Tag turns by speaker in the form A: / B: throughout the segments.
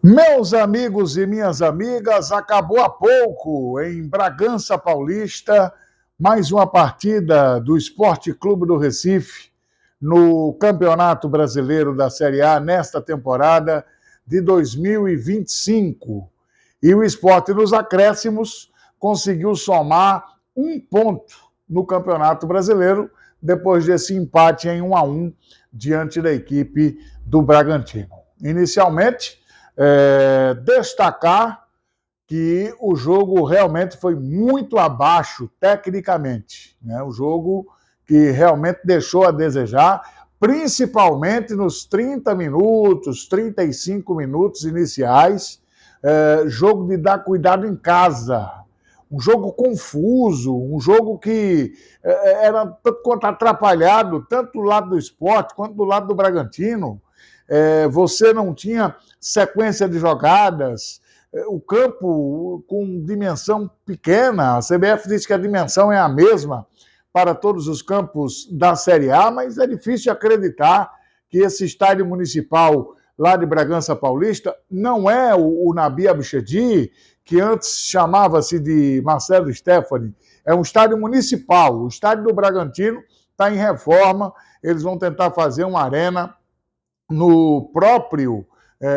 A: Meus amigos e minhas amigas, acabou há pouco, em Bragança Paulista, mais uma partida do Esporte Clube do Recife no Campeonato Brasileiro da Série A nesta temporada de 2025. E o Sport, nos acréscimos, conseguiu somar um ponto no Campeonato Brasileiro depois desse empate em 1-1 diante da equipe do Bragantino. Inicialmente, destacar que o jogo realmente foi muito abaixo tecnicamente, né? O jogo que realmente deixou a desejar, principalmente nos 30 minutos, 35 minutos iniciais, jogo de dar cuidado em casa, um jogo confuso, um jogo que era tanto quanto atrapalhado, tanto do lado do Sport quanto do lado do Bragantino. Você não tinha sequência de jogadas, o campo com dimensão pequena, a CBF diz que a dimensão é a mesma para todos os campos da Série A, mas é difícil acreditar que esse estádio municipal lá de Bragança Paulista não é o Nabi Abichedi, que antes chamava-se de Marcelo Stefani, é um estádio municipal. O estádio do Bragantino está em reforma, eles vão tentar fazer uma arena no próprio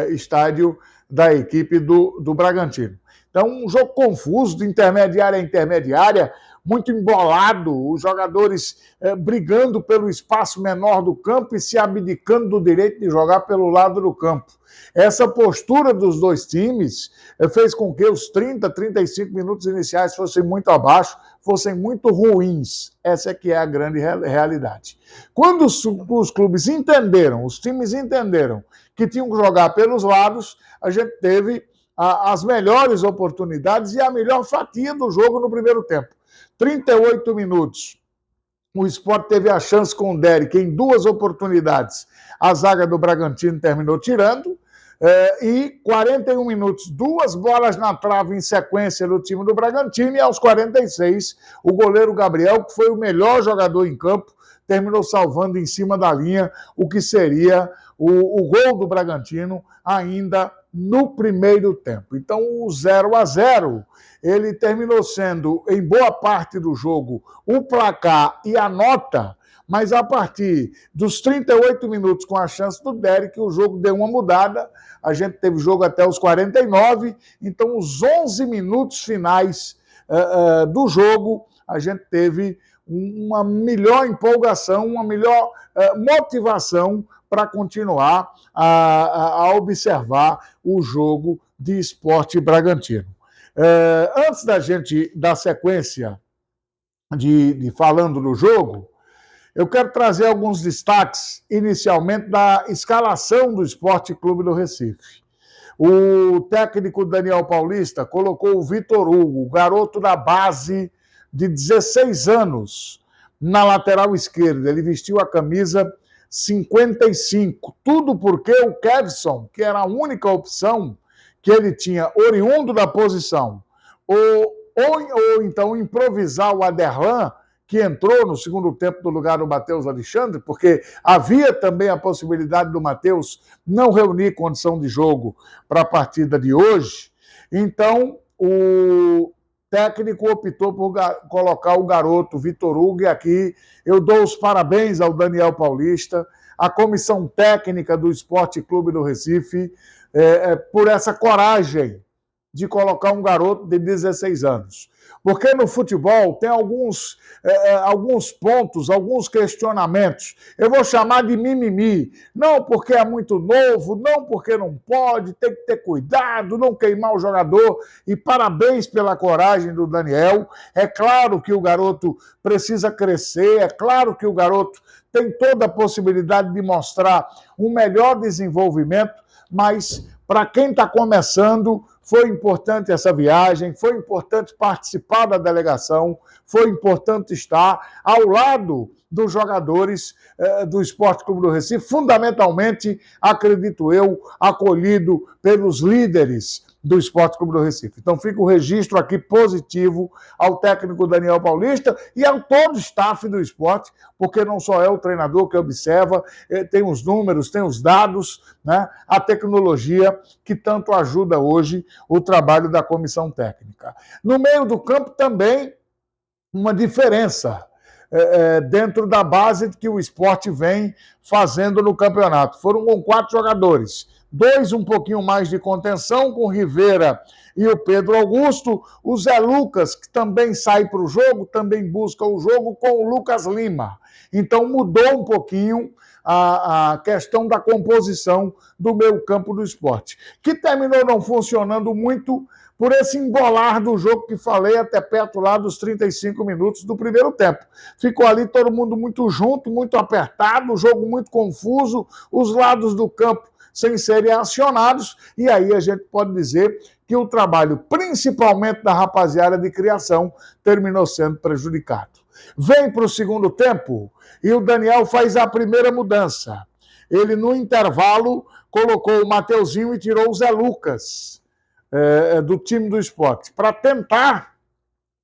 A: estádio da equipe do Bragantino. Então, um jogo confuso, de intermediária a intermediária, muito embolado, os jogadores brigando pelo espaço menor do campo e se abdicando do direito de jogar pelo lado do campo. Essa postura dos dois times fez com que os 30, 35 minutos iniciais fossem muito abaixo, fossem muito ruins. Essa é que é a grande realidade. Quando os clubes entenderam, os times entenderam que tinham que jogar pelos lados, a gente teve as melhores oportunidades e a melhor fatia do jogo no primeiro tempo. 38 minutos. O Sport teve a chance com o Derek em duas oportunidades. A zaga do Bragantino terminou tirando. E 41 minutos, duas bolas na trave em sequência do time do Bragantino, e aos 46, o goleiro Gabriel, que foi o melhor jogador em campo, terminou salvando em cima da linha o que seria o gol do Bragantino ainda no primeiro tempo. Então, o 0-0, ele terminou sendo, em boa parte do jogo, o placar e a nota, mas a partir dos 38 minutos, com a chance do Derek, o jogo deu uma mudada, a gente teve jogo até os 49, então os 11 minutos finais do jogo, a gente teve uma melhor empolgação, uma melhor motivação para continuar a observar o jogo de Sport Bragantino. Antes da gente dar sequência de falando do jogo, eu quero trazer alguns destaques, inicialmente, da escalação do Sport Clube do Recife. O técnico Daniel Paulista colocou o Vitor Hugo, garoto da base de 16 anos, na lateral esquerda. Ele vestiu a camisa 55. Tudo porque o Kevson, que era a única opção que ele tinha, oriundo da posição, ou então improvisar o Aderlan, que entrou no segundo tempo no lugar do Matheus Alexandre, porque havia também a possibilidade do Matheus não reunir condição de jogo para a partida de hoje. Então, o técnico optou por colocar o garoto Vitor Hugo, e aqui eu dou os parabéns ao Daniel Paulista, à comissão técnica do Esporte Clube do Recife, por essa coragem de colocar um garoto de 16 anos. Porque no futebol tem alguns pontos, alguns questionamentos. Eu vou chamar de mimimi. Não porque é muito novo, não porque não pode, tem que ter cuidado, não queimar o jogador. E parabéns pela coragem do Daniel. É claro que o garoto precisa crescer, é claro que o garoto tem toda a possibilidade de mostrar um melhor desenvolvimento, mas para quem está começando, foi importante essa viagem, foi importante participar da delegação, foi importante estar ao lado dos jogadores do Esporte Clube do Recife, fundamentalmente, acredito eu, acolhido pelos líderes do Sport Clube do Recife. Então fica o registro aqui positivo ao técnico Daniel Paulista e a todo o staff do esporte, porque não só é o treinador que observa, tem os números, tem os dados, né? A tecnologia que tanto ajuda hoje o trabalho da comissão técnica. No meio do campo também uma diferença dentro da base que o esporte vem fazendo no campeonato. Foram com 4 jogadores, 2 um pouquinho mais de contenção, com o Rivera e o Pedro Augusto, o Zé Lucas, que também sai para o jogo, também busca o jogo com o Lucas Lima. Então mudou um pouquinho a questão da composição do meio campo do esporte, que terminou não funcionando muito por esse embolar do jogo que falei até perto lá dos 35 minutos do primeiro tempo. Ficou ali todo mundo muito junto, muito apertado, o jogo muito confuso, os lados do campo sem serem acionados, e aí a gente pode dizer que o trabalho, principalmente da rapaziada de criação, terminou sendo prejudicado. Vem para o segundo tempo e o Daniel faz a primeira mudança. Ele, no intervalo, colocou o Mateuzinho e tirou o Zé Lucas do time do esporte, para tentar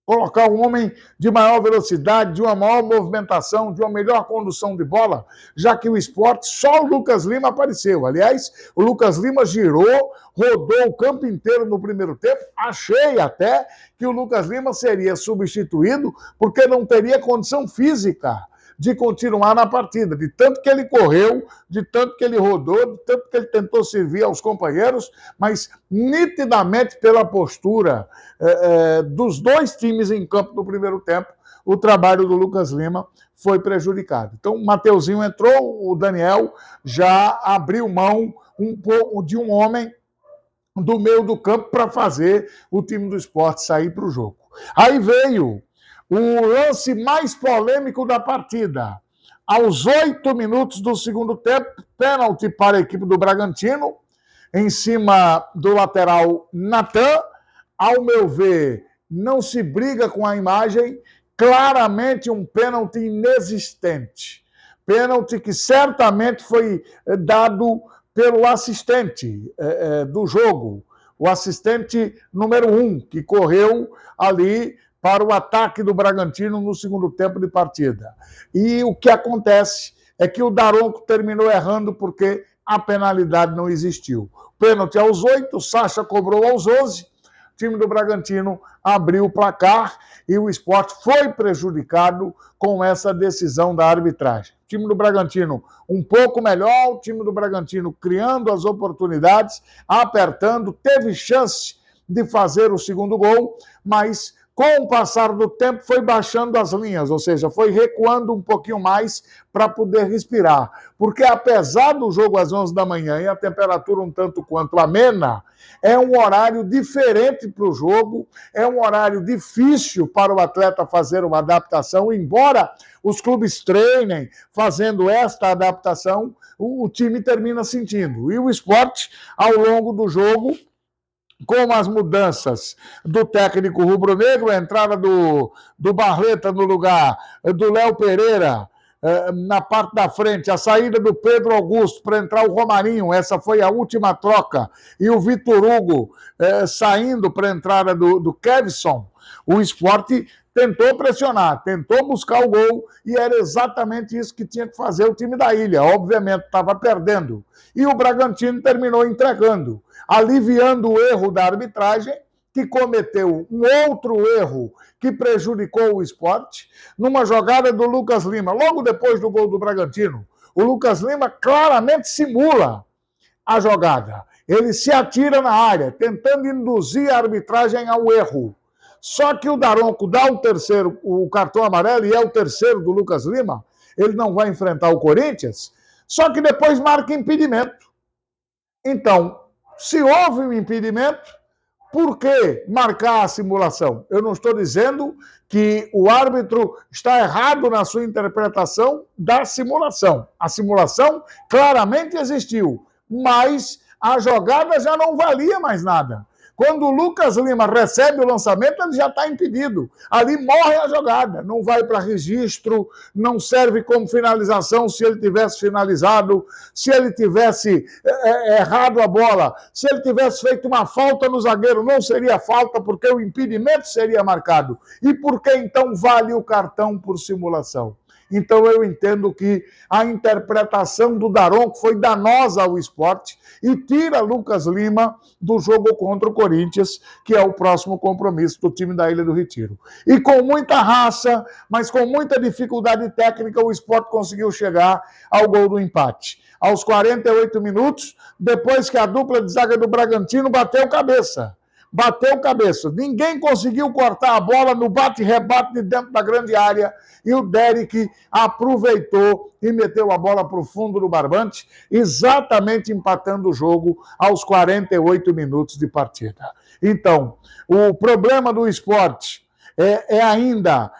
A: colocar um homem de maior velocidade, de uma maior movimentação, de uma melhor condução de bola, já que o esporte, só o Lucas Lima apareceu. Aliás, o Lucas Lima girou, rodou o campo inteiro no primeiro tempo. Achei até que o Lucas Lima seria substituído porque não teria condição física de continuar na partida, de tanto que ele correu, de tanto que ele rodou, de tanto que ele tentou servir aos companheiros, mas nitidamente pela postura dos 2 times em campo no primeiro tempo, o trabalho do Lucas Lima foi prejudicado. Então o Mateuzinho entrou, o Daniel já abriu mão de um homem do meio do campo para fazer o time do esporte sair para o jogo. Aí veio o lance mais polêmico da partida. Aos 8 minutos do segundo tempo, pênalti para a equipe do Bragantino, em cima do lateral Natan. Ao meu ver, não se briga com a imagem, claramente um pênalti inexistente. Pênalti que certamente foi dado pelo assistente do jogo, o assistente número 1, que correu ali para o ataque do Bragantino no segundo tempo de partida. E o que acontece é que o Daronco terminou errando porque a penalidade não existiu. Pênalti aos 8, o Sacha cobrou aos 11, o time do Bragantino abriu o placar e o Sport foi prejudicado com essa decisão da arbitragem. O time do Bragantino um pouco melhor, o time do Bragantino criando as oportunidades, apertando, teve chance de fazer o segundo gol, mas com o passar do tempo foi baixando as linhas, ou seja, foi recuando um pouquinho mais para poder respirar. Porque apesar do jogo às 11 da manhã e a temperatura um tanto quanto amena, é um horário diferente para o jogo, é um horário difícil para o atleta fazer uma adaptação, embora os clubes treinem fazendo esta adaptação, o time termina sentindo. E o Sport, ao longo do jogo, com as mudanças do técnico rubro-negro, a entrada do Barleta no lugar do Léo Pereira na parte da frente, a saída do Pedro Augusto para entrar o Romarinho, essa foi a última troca, e o Vitor Hugo saindo para a entrada do Kevson, o Sport tentou pressionar, tentou buscar o gol, e era exatamente isso que tinha que fazer o time da Ilha. Obviamente, estava perdendo. E o Bragantino terminou entregando, aliviando o erro da arbitragem, que cometeu um outro erro que prejudicou o Sport, numa jogada do Lucas Lima, logo depois do gol do Bragantino. O Lucas Lima claramente simula a jogada. Ele se atira na área, tentando induzir a arbitragem ao erro. Só que o Daronco dá o cartão amarelo, e é o terceiro do Lucas Lima, ele não vai enfrentar o Corinthians, só que depois marca impedimento. Então, se houve um impedimento, por que marcar a simulação? Eu não estou dizendo que o árbitro está errado na sua interpretação da simulação. A simulação claramente existiu, mas a jogada já não valia mais nada. Quando o Lucas Lima recebe o lançamento, ele já está impedido. Ali morre a jogada, não vai para registro, não serve como finalização se ele tivesse finalizado, se ele tivesse errado a bola, se ele tivesse feito uma falta no zagueiro, não seria falta, porque o impedimento seria marcado. E por que então vale o cartão por simulação? Então eu entendo que a interpretação do Daronco foi danosa ao esporte e tira Lucas Lima do jogo contra o Corinthians, que é o próximo compromisso do time da Ilha do Retiro. E com muita raça, mas com muita dificuldade técnica, o esporte conseguiu chegar ao gol do empate. Aos 48 minutos, depois que a dupla de zaga do Bragantino bateu cabeça. Ninguém conseguiu cortar a bola no bate-rebate de dentro da grande área e o Derek aproveitou e meteu a bola para o fundo do barbante, exatamente empatando o jogo aos 48 minutos de partida. Então, o problema do esporte é ainda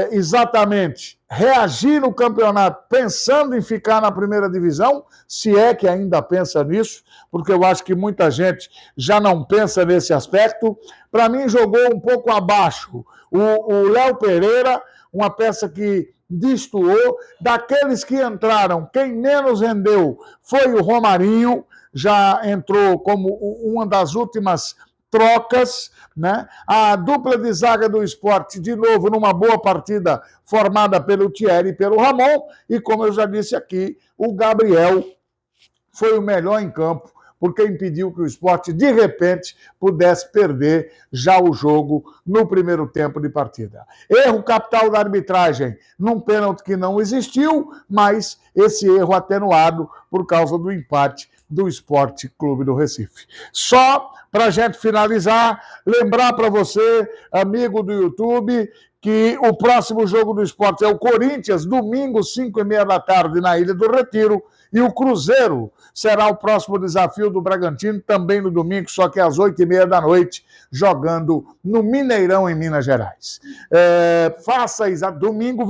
A: exatamente reagir no campeonato pensando em ficar na primeira divisão, se é que ainda pensa nisso, porque eu acho que muita gente já não pensa nesse aspecto. Para mim, jogou um pouco abaixo o Léo Pereira, uma peça que destoou. Daqueles que entraram, quem menos rendeu foi o Romarinho, já entrou como uma das últimas trocas, né? A dupla de zaga do esporte, de novo, numa boa partida formada pelo Thierry e pelo Ramon, e como eu já disse aqui, o Gabriel foi o melhor em campo, porque impediu que o esporte, de repente, pudesse perder já o jogo no primeiro tempo de partida. Erro capital da arbitragem, num pênalti que não existiu, mas esse erro atenuado por causa do empate do Esporte Clube do Recife. Só para a gente finalizar, lembrar para você, amigo do YouTube, que o próximo jogo do esporte é o Corinthians, domingo, 5h30 da tarde, na Ilha do Retiro, e o Cruzeiro será o próximo desafio do Bragantino, também no domingo, só que às 8h30 da noite, jogando no Mineirão, em Minas Gerais. Domingo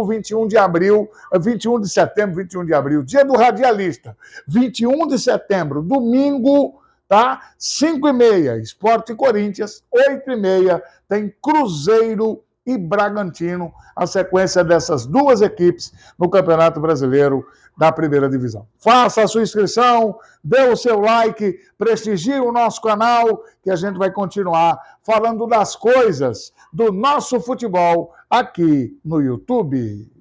A: 21 de abril, 21 de setembro, 21 de abril, dia do radialista, 21 de setembro, domingo, tá? 5h30, Sport e Corinthians, 8h30, tem Cruzeiro e Bragantino, a sequência dessas duas equipes no Campeonato Brasileiro da Primeira Divisão. Faça a sua inscrição, dê o seu like, prestigie o nosso canal, que a gente vai continuar falando das coisas do nosso futebol aqui no YouTube.